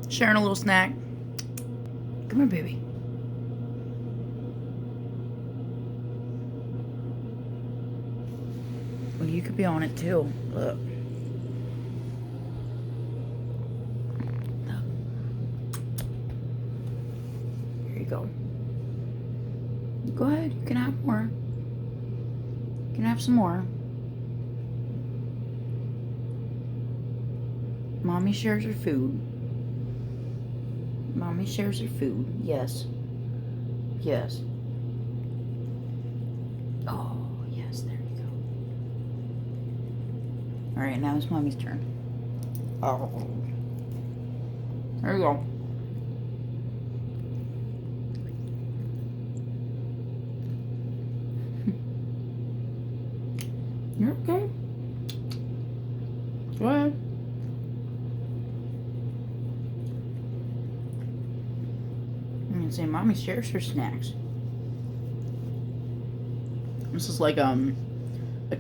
Sharing a little snack. Come here, baby. Well, you could be on it too. Look. Here you go. Go ahead. You can have more. You can have some more. Mommy shares her food. Mommy shares her food. Yes. Yes. Oh, yes. There you go. Alright, now it's Mommy's turn. Oh. There you go. You're okay. Go ahead. I'm gonna say Mommy shares her snacks. This is like a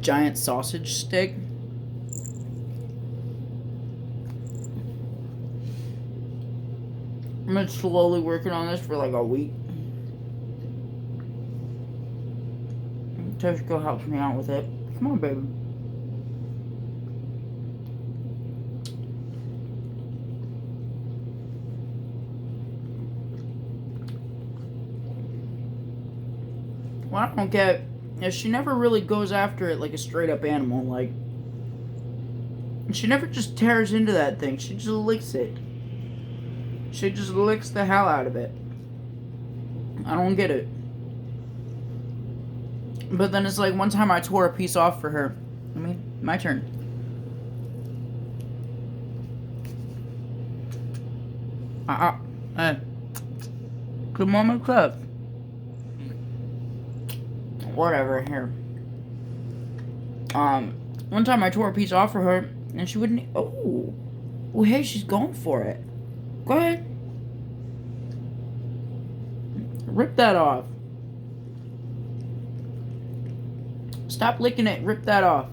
giant sausage stick. I've been slowly working on this for like a week. Toshiko helps me out with it. Come on, baby. What I don't get is she never really goes after it like a straight up animal. Like, she never just tears into that thing. She just licks it. She just licks the hell out of it. I don't get it. But then it's like one time I tore a piece off for her. I mean, my turn. Hey. Come on, my club. Whatever, here. One time I tore a piece off for her, and she wouldn't. Oh. Well, hey, she's going for it. Go ahead. Rip that off. Stop licking it. Rip that off.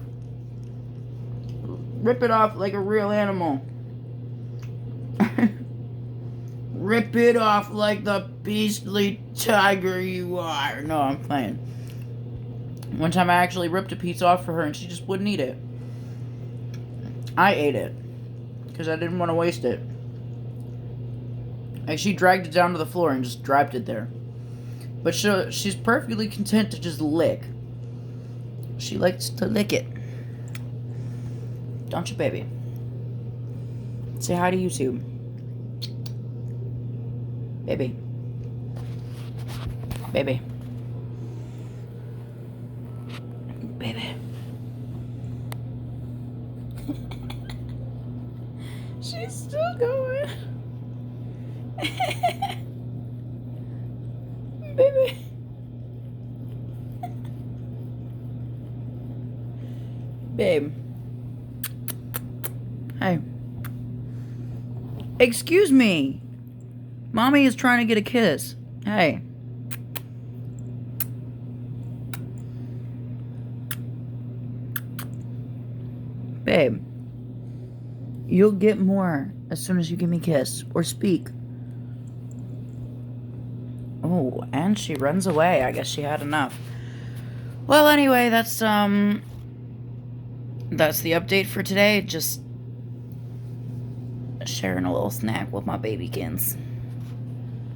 Rip it off like a real animal. Rip it off like the beastly tiger you are. No, I'm playing. One time I actually ripped a piece off for her and she just wouldn't eat it. I ate it. Because I didn't want to waste it. Like, she dragged it down to the floor and just dropped it there. But she's perfectly content to just lick. She likes to lick it. Don't you, baby? Say hi to YouTube. Baby. Baby. Baby. She's still going. Baby. Babe. Hey. Excuse me. Mommy is trying to get a kiss. Hey. Babe. You'll get more as soon as you give me a kiss or speak. Oh, and she runs away. I guess she had enough. Well, anyway, that's the update for today. Just sharing a little snack with my babykins.